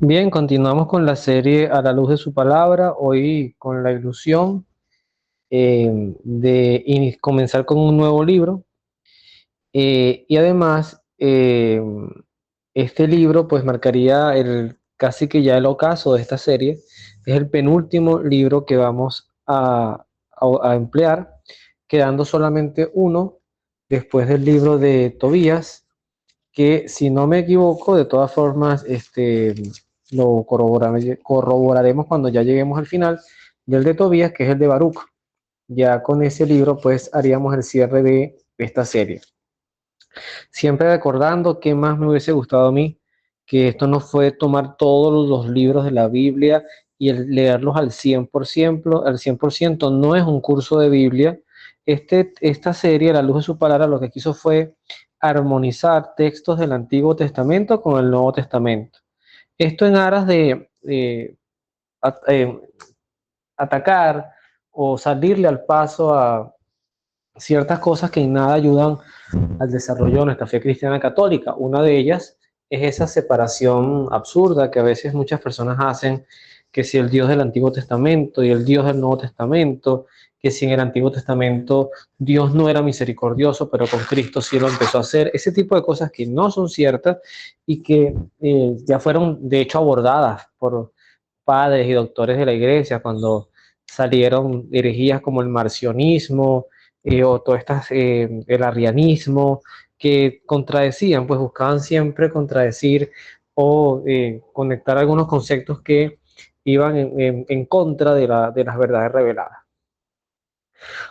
Bien, continuamos con la serie A la luz de su palabra, hoy con la ilusión de comenzar con un nuevo libro. Y además, este libro pues marcaría casi que ya el ocaso de esta serie. Es el penúltimo libro que vamos a emplear, quedando solamente uno después del libro de Tobías, que si no me equivoco, de todas formas, lo corroboraremos cuando ya lleguemos al final del de Tobías, que es el de Baruch. Ya con ese libro, pues haríamos el cierre de esta serie. Siempre recordando que más me hubiese gustado a mí, que esto no fue tomar todos los libros de la Biblia y leerlos al 100%, al 100% no es un curso de Biblia. Esta serie, La luz de su palabra, lo que quiso fue armonizar textos del Antiguo Testamento con el Nuevo Testamento. Esto en aras de at- eh, atacar o salirle al paso a ciertas cosas que en nada ayudan al desarrollo de nuestra fe cristiana católica. Una de ellas es esa separación absurda que a veces muchas personas hacen, que si el Dios del Antiguo Testamento y el Dios del Nuevo Testamento, que si en el Antiguo Testamento Dios no era misericordioso, pero con Cristo sí lo empezó a hacer, ese tipo de cosas que no son ciertas y que ya fueron de hecho abordadas por padres y doctores de la iglesia cuando salieron herejías como el marcionismo, o todo estas, el arrianismo, que contradecían, pues buscaban siempre contradecir o conectar algunos conceptos que iban en contra de las verdades reveladas.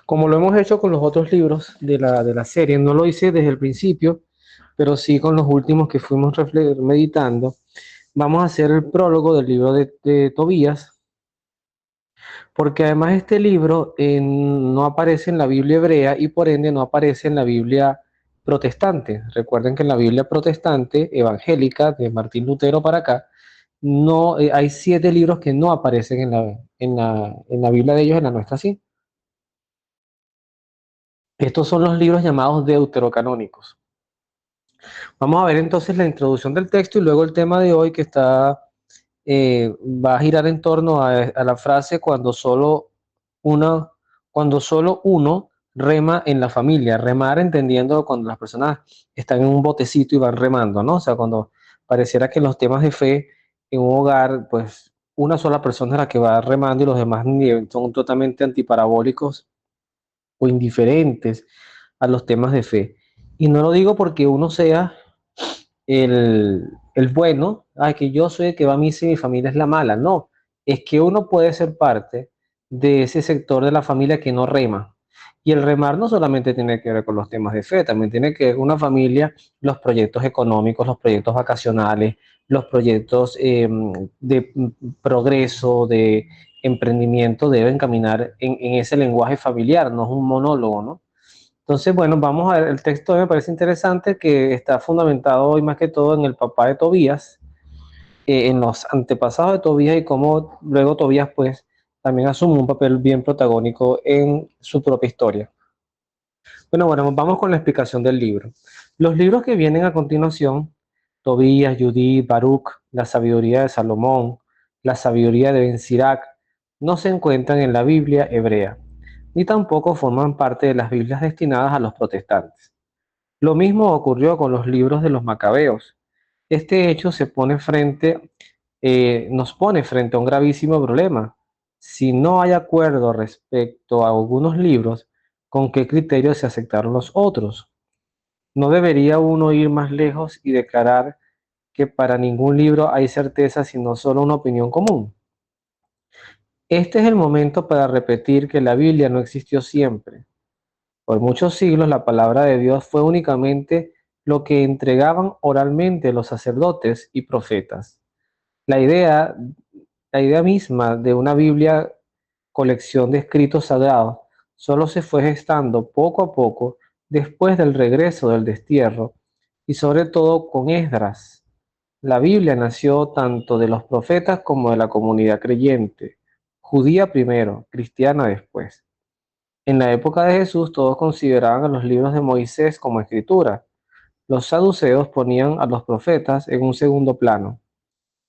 Como lo hemos hecho con los otros libros de la serie, no lo hice desde el principio, pero sí con los últimos que fuimos meditando. Vamos a hacer el prólogo del libro de Tobías, porque además este libro no aparece en la Biblia hebrea y por ende no aparece en la Biblia protestante. Recuerden que en la Biblia protestante, evangélica, de Martín Lutero para acá, no, hay 7 libros que no aparecen en la Biblia de ellos, en la nuestra sí. Estos son los libros llamados deuterocanónicos. Vamos a ver entonces la introducción del texto y luego el tema de hoy que va a girar en torno a la frase una, cuando solo uno rema en la familia. Remar entendiendo cuando las personas están en un botecito y van remando, ¿no? O sea, cuando pareciera que en los temas de fe en un hogar, pues una sola persona es la que va remando y los demás son totalmente antiparabólicos o indiferentes a los temas de fe. Y no lo digo porque uno sea el bueno, que yo soy el que va a misa y mi familia es la mala. No, es que uno puede ser parte de ese sector de la familia que no rema. Y el remar no solamente tiene que ver con los temas de fe, también tiene que ver con una familia, los proyectos económicos, los proyectos vacacionales, los proyectos de progreso, de emprendimiento, deben caminar en ese lenguaje familiar, no es un monólogo, ¿no? Entonces, bueno, vamos a ver, el texto me parece interesante que está fundamentado hoy más que todo en el papá de Tobías, en los antepasados de Tobías y cómo luego Tobías pues también asume un papel bien protagónico en su propia historia. Bueno, vamos con la explicación del libro. Los libros que vienen a continuación, Tobías, Judith, Baruch, la sabiduría de Salomón, la sabiduría de Ben Sirac, no se encuentran en la Biblia hebrea, ni tampoco forman parte de las Biblias destinadas a los protestantes. Lo mismo ocurrió con los libros de los macabeos. Este hecho nos pone frente a un gravísimo problema. Si no hay acuerdo respecto a algunos libros, ¿con qué criterio se aceptaron los otros? ¿No debería uno ir más lejos y declarar que para ningún libro hay certeza sino solo una opinión común? Este es el momento para repetir que la Biblia no existió siempre. Por muchos siglos la palabra de Dios fue únicamente lo que entregaban oralmente los sacerdotes y profetas. La idea, la idea misma de una Biblia, colección de escritos sagrados, solo se fue gestando poco a poco después del regreso del destierro y sobre todo con Esdras. La Biblia nació tanto de los profetas como de la comunidad creyente, judía primero, cristiana después. En la época de Jesús todos consideraban a los libros de Moisés como escritura. Los saduceos ponían a los profetas en un segundo plano.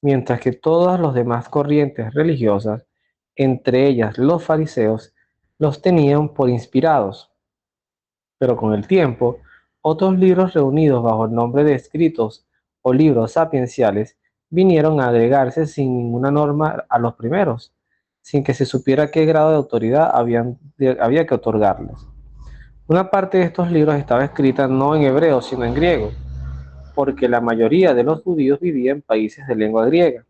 mientras que todas las demás corrientes religiosas, entre ellas los fariseos, los tenían por inspirados. Pero con el tiempo, otros libros reunidos bajo el nombre de escritos o libros sapienciales vinieron a agregarse sin ninguna norma a los primeros, sin que se supiera qué grado de autoridad había que otorgarles. Una parte de estos libros estaba escrita no en hebreo, sino en griego, porque la mayoría de los judíos vivían en países de lengua griega.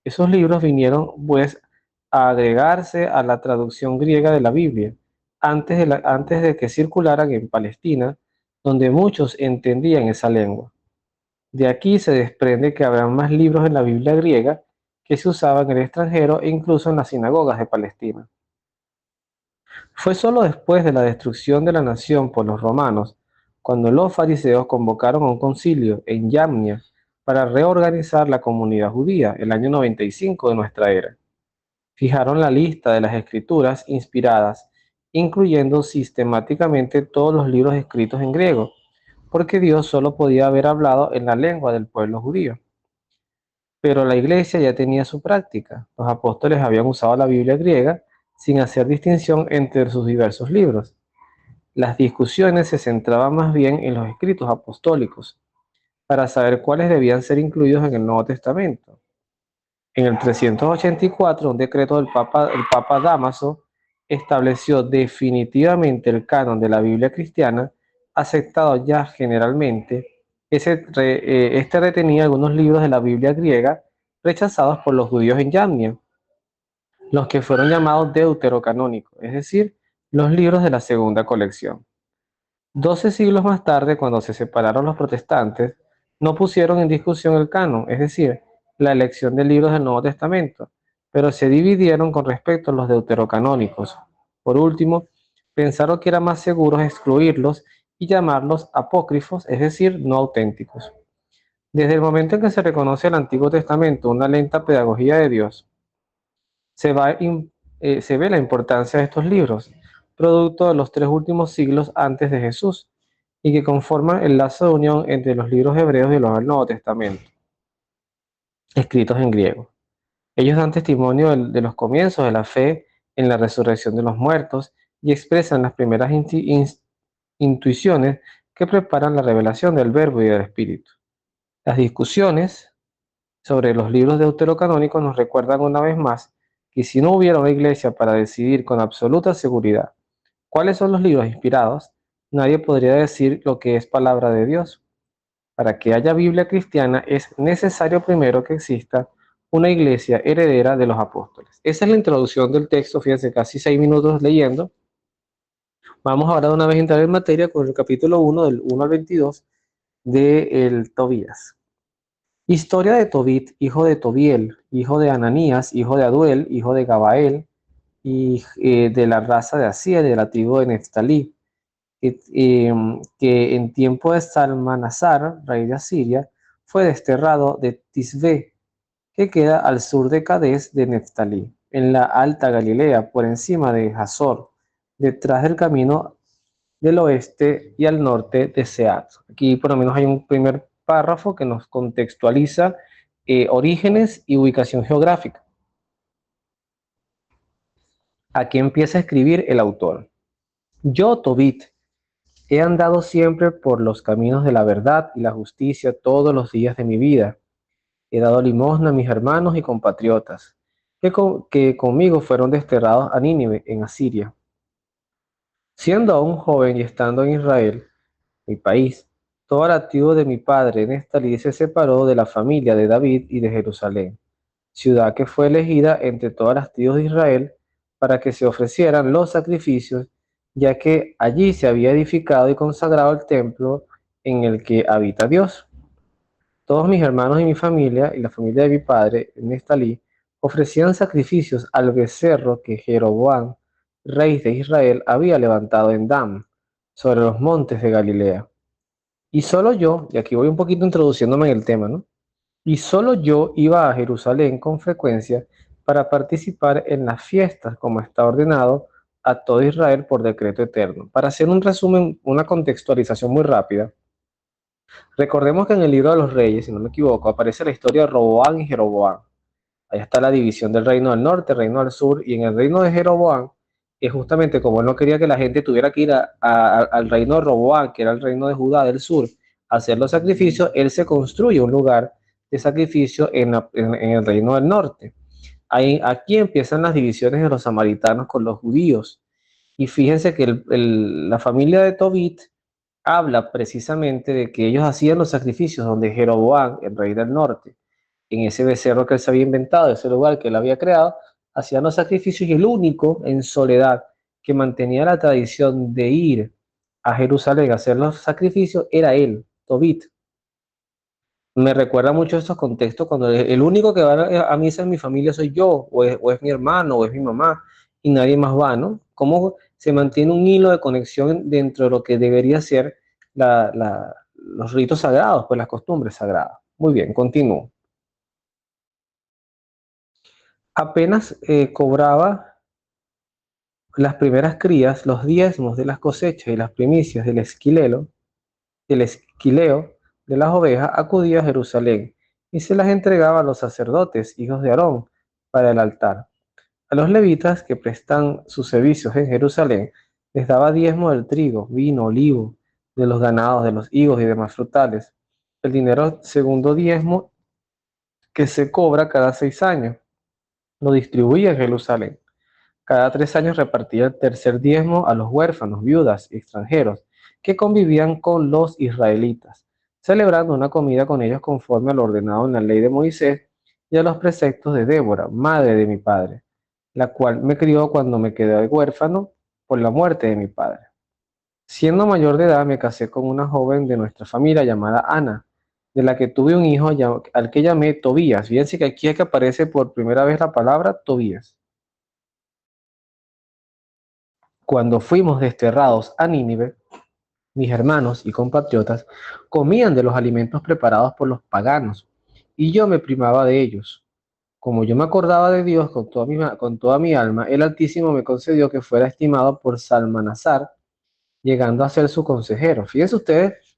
Esos libros vinieron, pues, a agregarse a la traducción griega de la Biblia, antes de que circularan en Palestina, donde muchos entendían esa lengua. De aquí se desprende que habrá más libros en la Biblia griega que se usaban en el extranjero e incluso en las sinagogas de Palestina. Fue solo después de la destrucción de la nación por los romanos, cuando los fariseos convocaron a un concilio en Yamnia para reorganizar la comunidad judía, el año 95 de nuestra era. Fijaron la lista de las escrituras inspiradas, incluyendo sistemáticamente todos los libros escritos en griego, porque Dios solo podía haber hablado en la lengua del pueblo judío. Pero la iglesia ya tenía su práctica. Los apóstoles habían usado la Biblia griega sin hacer distinción entre sus diversos libros. Las discusiones se centraban más bien en los escritos apostólicos, para saber cuáles debían ser incluidos en el Nuevo Testamento. En el 384, un decreto el Papa Dámaso estableció definitivamente el canon de la Biblia cristiana, aceptado ya generalmente. Este retenía algunos libros de la Biblia griega rechazados por los judíos en Yamnia, los que fueron llamados deuterocanónicos, es decir, los libros de la segunda colección. 12 siglos más tarde, cuando se separaron los protestantes, no pusieron en discusión el canon, es decir, la elección de libros del Nuevo Testamento, pero se dividieron con respecto a los deuterocanónicos. Por último, pensaron que era más seguro excluirlos y llamarlos apócrifos, es decir, no auténticos. Desde el momento en que se reconoce el Antiguo Testamento una lenta pedagogía de Dios, se ve la importancia de estos libros, producto de los 3 últimos siglos antes de Jesús, y que conforman el lazo de unión entre los libros hebreos y los del Nuevo Testamento, escritos en griego. Ellos dan testimonio de los comienzos de la fe en la resurrección de los muertos y expresan las primeras intuiciones que preparan la revelación del Verbo y del Espíritu. Las discusiones sobre los libros deuterocanónicos nos recuerdan una vez más que si no hubiera una iglesia para decidir con absoluta seguridad cuáles son los libros inspirados, nadie podría decir lo que es palabra de Dios. Para que haya Biblia cristiana es necesario primero que exista una iglesia heredera de los apóstoles. Esa es la introducción del texto, fíjense, casi 6 minutos leyendo. Vamos ahora de una vez a entrar en materia con el capítulo 1, del 1 al 22, de el Tobías. Historia de Tobit, hijo de Tobiel, hijo de Ananías, hijo de Aduel, hijo de Gabael, y de la raza de Asía, de la tribu de Neftalí, que en tiempo de Salmanasar, rey de Asiria, fue desterrado de Tisbe, que queda al sur de Cades de Neftalí, en la Alta Galilea, por encima de Hazor, detrás del camino del oeste y al norte de Seat. Aquí por lo menos hay un primer párrafo que nos contextualiza orígenes y ubicación geográfica. Aquí empieza a escribir el autor. Yo, Tobit, he andado siempre por los caminos de la verdad y la justicia todos los días de mi vida. He dado limosna a mis hermanos y compatriotas, que conmigo fueron desterrados a Nínive, en Asiria. Siendo aún joven y estando en Israel, mi país, toda la tribu de mi padre Neftalí se separó de la familia de David y de Jerusalén, ciudad que fue elegida entre todas las tribus de Israel para que se ofrecieran los sacrificios, ya que allí se había edificado y consagrado el templo en el que habita Dios. Todos mis hermanos y mi familia, y la familia de mi padre, Neftalí, ofrecían sacrificios al becerro que Jeroboam, rey de Israel, había levantado en Dan, sobre los montes de Galilea. Y solo yo, y aquí voy un poquito introduciéndome en el tema, ¿no? Y solo yo iba a Jerusalén con frecuencia para participar en las fiestas, como está ordenado a todo Israel por decreto eterno. Para hacer un resumen, una contextualización muy rápida, Recordemos que en el libro de los reyes, si no me equivoco, aparece la historia de Roboam y Jeroboam. Ahí está la división del reino del norte, reino del sur, y en el reino de Jeroboam, es justamente como él no quería que la gente tuviera que ir al reino de Roboam, que era el reino de Judá del sur, a hacer los sacrificios, él se construye un lugar de sacrificio en el reino del norte. Ahí, aquí empiezan las divisiones de los samaritanos con los judíos. Y fíjense que la familia de Tobit habla precisamente de que ellos hacían los sacrificios donde Jeroboam, el rey del norte, en ese becerro que él se había inventado, ese lugar que él había creado, hacían los sacrificios y el único en soledad que mantenía la tradición de ir a Jerusalén a hacer los sacrificios era él, Tobit. Me recuerda mucho estos contextos cuando el único que va a misa en mi familia soy yo, o es mi hermano, o es mi mamá, y nadie más va, ¿no? ¿Cómo se mantiene un hilo de conexión dentro de lo que debería ser los ritos sagrados, pues las costumbres sagradas? Muy bien, continúo. Apenas cobraba las primeras crías, los diezmos de las cosechas y las primicias del esquileo de las ovejas, acudía a Jerusalén y se las entregaba a los sacerdotes, hijos de Aarón, para el altar. A los levitas que prestan sus servicios en Jerusalén, les daba diezmo del trigo, vino, olivo, de los ganados, de los higos y demás frutales. El dinero segundo diezmo que se cobra cada 6 años, lo distribuía en Jerusalén. Cada 3 años repartía el tercer diezmo a los huérfanos, viudas y extranjeros que convivían con los israelitas, celebrando una comida con ellos conforme a lo ordenado en la ley de Moisés y a los preceptos de Débora, madre de mi padre, la cual me crió cuando me quedé huérfano por la muerte de mi padre. Siendo mayor de edad, me casé con una joven de nuestra familia llamada Ana, de la que tuve un hijo al que llamé Tobías. Fíjense que aquí es que aparece por primera vez la palabra Tobías. Cuando fuimos desterrados a Nínive, mis hermanos y compatriotas comían de los alimentos preparados por los paganos, y yo me primaba de ellos. Como yo me acordaba de Dios con toda mi alma, el Altísimo me concedió que fuera estimado por Salmanasar, llegando a ser su consejero. Fíjense ustedes,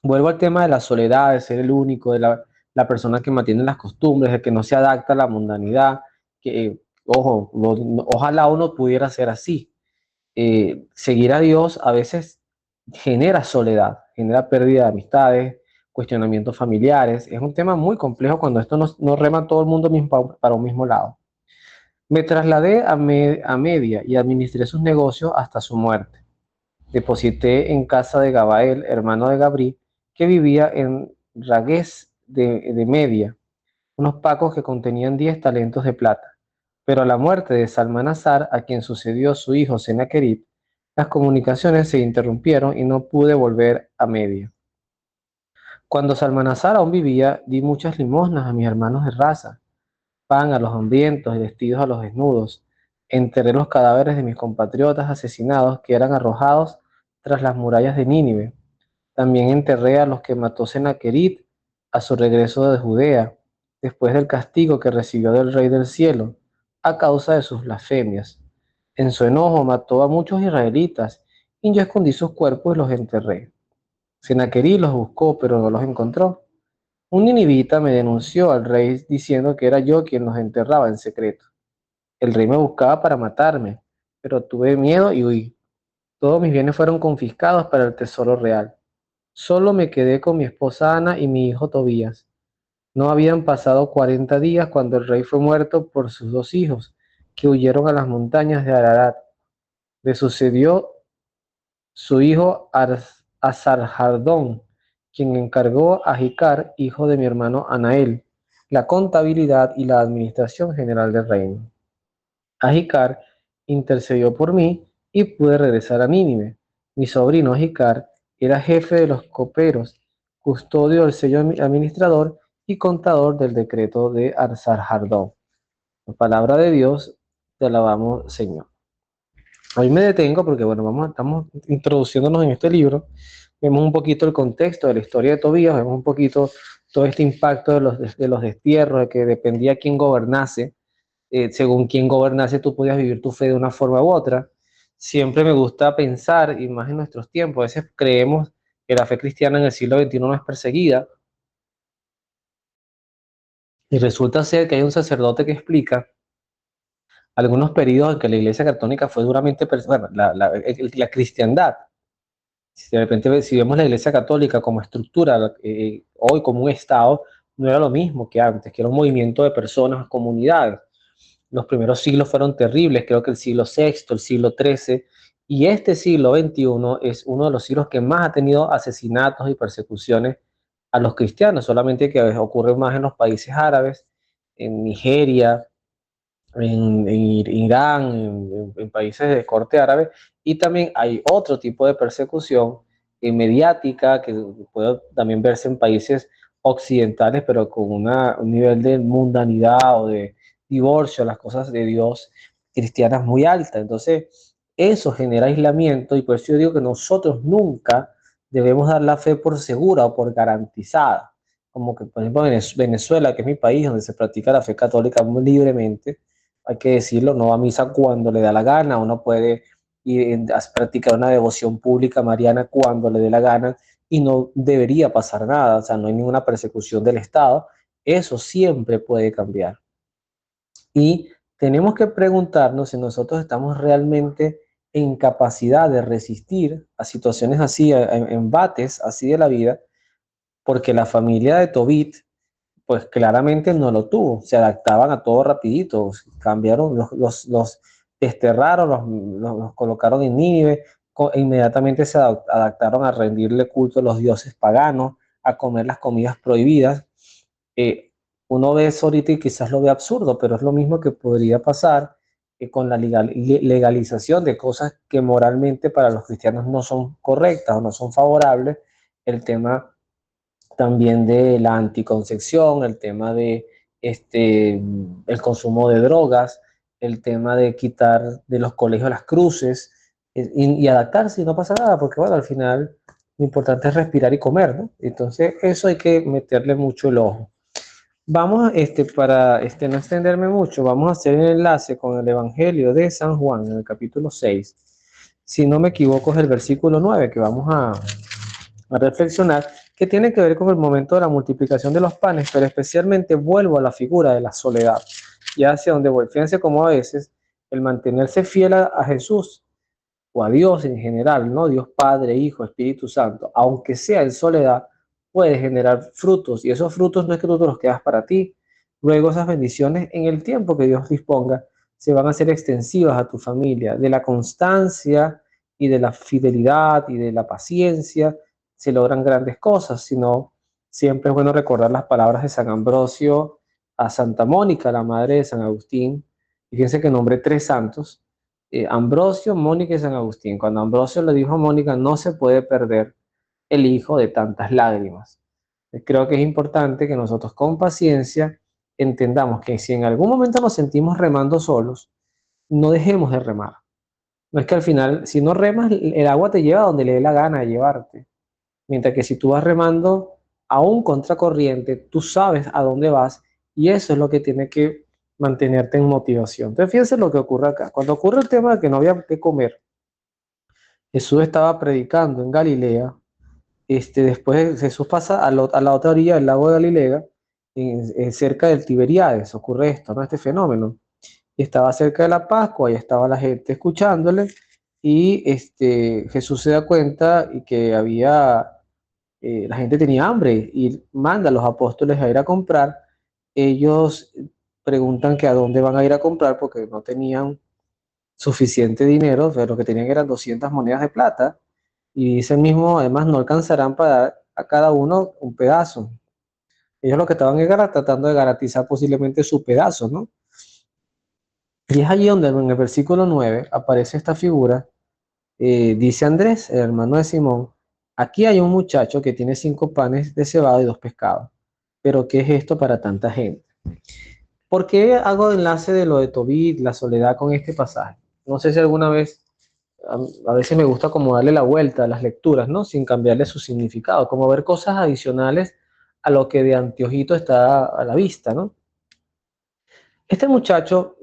vuelvo al tema de la soledad, de ser el único, de la persona que mantiene las costumbres, de que no se adapta a la mundanidad, que, ojo, ojalá uno pudiera ser así. Seguir a Dios a veces genera soledad, genera pérdida de amistades, cuestionamientos familiares. Es un tema muy complejo cuando esto no rema todo el mundo para un mismo lado. Me trasladé a Media y administré sus negocios hasta su muerte. Deposité en casa de Gabael, hermano de Gabri, que vivía en Ragués de Media, unos pacos que contenían 10 talentos de plata. Pero a la muerte de Salmanasar, a quien sucedió su hijo Senaquerib, las comunicaciones se interrumpieron y no pude volver a Media. Cuando Salmanasar aún vivía, di muchas limosnas a mis hermanos de raza, pan a los hambrientos y vestidos a los desnudos. Enterré los cadáveres de mis compatriotas asesinados que eran arrojados tras las murallas de Nínive. También enterré a los que mató Senaquerib a su regreso de Judea, después del castigo que recibió del Rey del Cielo, a causa de sus blasfemias. En su enojo mató a muchos israelitas, y yo escondí sus cuerpos y los enterré. Senaquerib los buscó, pero no los encontró. Un ninivita me denunció al rey diciendo que era yo quien los enterraba en secreto. El rey me buscaba para matarme, pero tuve miedo y huí. Todos mis bienes fueron confiscados para el tesoro real. Solo me quedé con mi esposa Ana y mi hijo Tobías. No habían pasado 40 días cuando el rey fue muerto por sus 2 hijos, que huyeron a las montañas de Ararat. Le sucedió su hijo Asarjardón, quien encargó a Jicar, hijo de mi hermano Anael, la contabilidad y la administración general del reino. Ahicar intercedió por mí y pude regresar a Nínive. Mi sobrino Ahicar era jefe de los coperos, custodio del sello administrador y contador del decreto de Arsarjardón. La palabra de Dios, te alabamos, Señor. Hoy me detengo porque, bueno, estamos introduciéndonos en este libro. Vemos un poquito el contexto de la historia de Tobías, vemos un poquito todo este impacto de los destierros, de que dependía quién gobernase. Según quién gobernase, tú podías vivir tu fe de una forma u otra. Siempre me gusta pensar, y más en nuestros tiempos, a veces creemos que la fe cristiana en el siglo XXI no es perseguida. Y resulta ser que hay un sacerdote que explica algunos periodos en que la Iglesia Católica fue duramente, bueno, la cristiandad. Si de repente si vemos la Iglesia Católica como estructura, hoy como un Estado, no era lo mismo que antes, que era un movimiento de personas, comunidades. Los primeros siglos fueron terribles, creo que el siglo sexto, el siglo XIII, y este siglo XXI es uno de los siglos que más ha tenido asesinatos y persecuciones a los cristianos, solamente que ocurre más en los países árabes, en Nigeria, en Irán, en países de corte árabe, y también hay otro tipo de persecución mediática que puede también verse en países occidentales, pero con un nivel de mundanidad o de divorcio a las cosas de Dios cristianas muy alta. Entonces, eso genera aislamiento y por eso yo digo que nosotros nunca debemos dar la fe por segura o por garantizada. Como que, por ejemplo, Venezuela, que es mi país, donde se practica la fe católica muy libremente, hay que decirlo, no va a misa cuando le da la gana, uno puede ir a practicar una devoción pública mariana cuando le dé la gana y no debería pasar nada, o sea, no hay ninguna persecución del Estado, eso siempre puede cambiar. Y tenemos que preguntarnos si nosotros estamos realmente en capacidad de resistir a situaciones así, a embates así de la vida, porque la familia de Tobit pues claramente no lo tuvo, se adaptaban a todo rapidito, cambiaron, los desterraron, los colocaron en Nínive, e inmediatamente se adaptaron a rendirle culto a los dioses paganos, a comer las comidas prohibidas. Eh, Uno ve eso ahorita y quizás lo ve absurdo, pero es lo mismo que podría pasar con la legalización de cosas que moralmente para los cristianos no son correctas o no son favorables, el tema también de la anticoncepción, el tema de el consumo de drogas, el tema de quitar de los colegios las cruces y adaptarse y no pasa nada, porque bueno, al final lo importante es respirar y comer, ¿no? Entonces eso hay que meterle mucho el ojo. Vamos, para no extenderme mucho, vamos a hacer el enlace con el Evangelio de San Juan en el capítulo 6. Si no me equivoco, es el versículo 9 que vamos a reflexionar, que tiene que ver con el momento de la multiplicación de los panes, pero especialmente vuelvo a la figura de la soledad, y hacia donde voy. Fíjense cómo a veces el mantenerse fiel a Jesús o a Dios en general, ¿no? Dios Padre, Hijo, Espíritu Santo, aunque sea en soledad, puede generar frutos, y esos frutos no es que tú te los quedas para ti. Luego esas bendiciones en el tiempo que Dios disponga se van a hacer extensivas a tu familia. De la constancia y de la fidelidad y de la paciencia se logran grandes cosas, sino siempre es bueno recordar las palabras de San Ambrosio a Santa Mónica, la madre de San Agustín, y fíjense que nombré tres santos, Ambrosio, Mónica y San Agustín. Cuando Ambrosio le dijo a Mónica, no se puede perder el hijo de tantas lágrimas. Creo que es importante que nosotros con paciencia entendamos que si en algún momento nos sentimos remando solos, no dejemos de remar. No es que al final, si no remas, el agua te lleva a donde le dé la gana de llevarte. Mientras que si tú vas remando a un contracorriente, tú sabes a dónde vas y eso es lo que tiene que mantenerte en motivación. Entonces, fíjense lo que ocurre acá. Cuando ocurre el tema de que no había que comer, Jesús estaba predicando en Galilea. Después Jesús pasa a la otra orilla del lago de Galilea, cerca del Tiberíades. Ocurre esto, ¿no? Este fenómeno. Y estaba cerca de la Pascua, y estaba la gente escuchándole y Jesús se da cuenta y que la gente tenía hambre y manda a los apóstoles a ir a comprar. Ellos preguntan que a dónde van a ir a comprar porque no tenían suficiente dinero, pero lo que tenían eran 200 monedas de plata y dice mismo, además no alcanzarán para dar a cada uno un pedazo. Ellos lo que estaban era tratando de garantizar posiblemente su pedazo, ¿no? Y es allí donde en el versículo 9 aparece esta figura. Dice Andrés, el hermano de Simón, aquí hay un muchacho que tiene 5 panes de cebada y 2 pescados. Pero ¿qué es esto para tanta gente? ¿Por qué hago enlace de lo de Tobit, la soledad con este pasaje? No sé si alguna vez, a veces me gusta como darle la vuelta a las lecturas, ¿no? Sin cambiarle su significado, como ver cosas adicionales a lo que de anteojito está a la vista, ¿no? Este muchacho,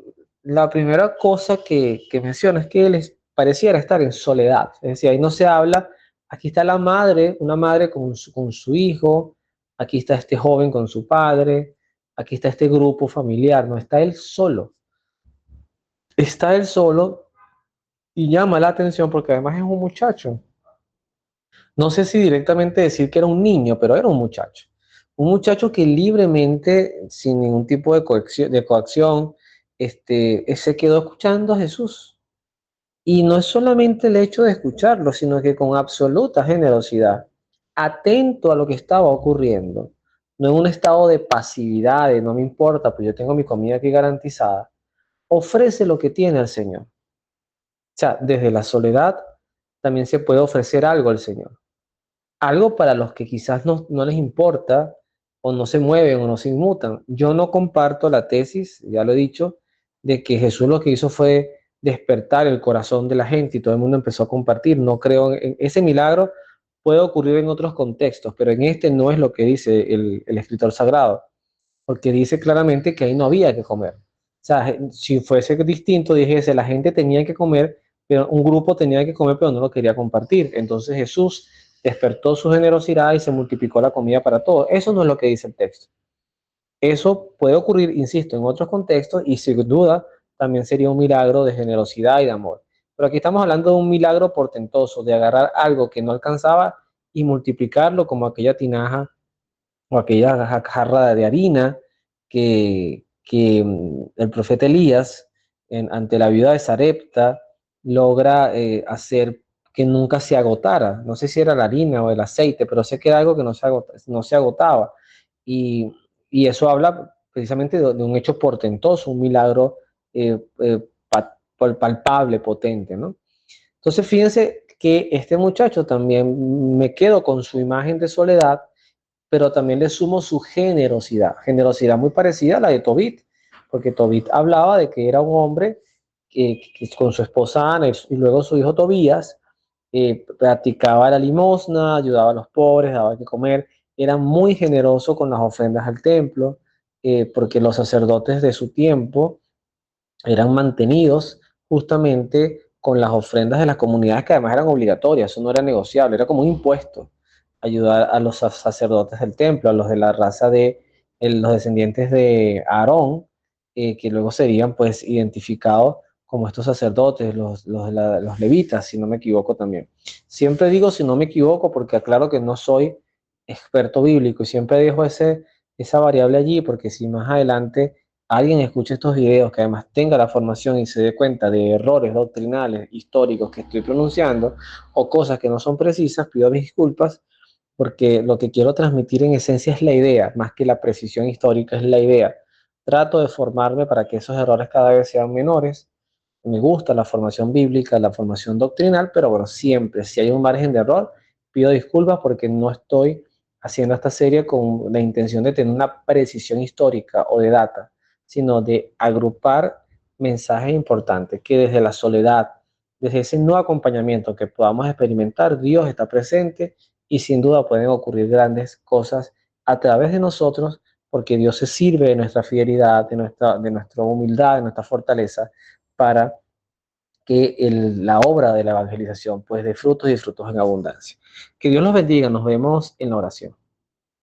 la primera cosa que menciona es que pareciera estar en soledad. Es decir, ahí no se habla Aquí está la madre, una madre con su hijo, aquí está este joven con su padre, aquí está este grupo familiar, no está él solo. Está él solo y llama la atención porque además es un muchacho. No sé si directamente decir que era un niño, pero era un muchacho. Un muchacho que libremente, sin ningún tipo de coacción, se quedó escuchando a Jesús. Y no es solamente el hecho de escucharlo, sino que con absoluta generosidad, atento a lo que estaba ocurriendo, no en un estado de pasividad, de no me importa, pues yo tengo mi comida aquí garantizada, ofrece lo que tiene al Señor. O sea, desde la soledad también se puede ofrecer algo al Señor. Algo para los que quizás no les importa o no se mueven o no se inmutan. Yo no comparto la tesis, ya lo he dicho, de que Jesús lo que hizo fue despertar el corazón de la gente y todo el mundo empezó a compartir. No creo en ese milagro, puede ocurrir en otros contextos, pero en este no es lo que dice el escritor sagrado, porque dice claramente que ahí no había que comer. O sea, si fuese distinto, dijese, la gente tenía que comer, pero un grupo tenía que comer, pero no lo quería compartir. Entonces Jesús despertó su generosidad y se multiplicó la comida para todos. Eso no es lo que dice el texto. Eso puede ocurrir, insisto, en otros contextos y sin duda también sería un milagro de generosidad y de amor. Pero aquí estamos hablando de un milagro portentoso, de agarrar algo que no alcanzaba y multiplicarlo como aquella tinaja o aquella jarra de harina que el profeta Elías, ante la viuda de Sarepta, logra hacer que nunca se agotara. No sé si era la harina o el aceite, pero sé que era algo que no se agotaba. Y, y eso habla precisamente de un hecho portentoso, un milagro palpable, potente, ¿no? Entonces, fíjense que este muchacho también me quedo con su imagen de soledad, pero también le sumo su generosidad, generosidad muy parecida a la de Tobit, porque Tobit hablaba de que era un hombre que con su esposa Ana y luego su hijo Tobías practicaba la limosna, ayudaba a los pobres, daba de comer, era muy generoso con las ofrendas al templo, porque los sacerdotes de su tiempo eran mantenidos justamente con las ofrendas de las comunidades que además eran obligatorias, eso no era negociable, era como un impuesto, ayudar a los sacerdotes del templo, a los de la raza de los descendientes de Aarón, que luego serían pues identificados como estos sacerdotes, los levitas, si no me equivoco también. Siempre digo si no me equivoco porque aclaro que no soy experto bíblico y siempre dejo esa variable allí porque si más adelante alguien escuche estos videos, que además tenga la formación y se dé cuenta de errores doctrinales, históricos que estoy pronunciando o cosas que no son precisas, pido mis disculpas porque lo que quiero transmitir en esencia es la idea, más que la precisión histórica es la idea. Trato de formarme para que esos errores cada vez sean menores. Me gusta la formación bíblica, la formación doctrinal, pero bueno, siempre, si hay un margen de error, pido disculpas porque no estoy haciendo esta serie con la intención de tener una precisión histórica o de data, sino de agrupar mensajes importantes que desde la soledad, desde ese no acompañamiento que podamos experimentar, Dios está presente y sin duda pueden ocurrir grandes cosas a través de nosotros porque Dios se sirve de nuestra fidelidad, de nuestra humildad, de nuestra fortaleza para que la obra de la evangelización pues dé frutos y frutos en abundancia. Que Dios los bendiga, nos vemos en la oración.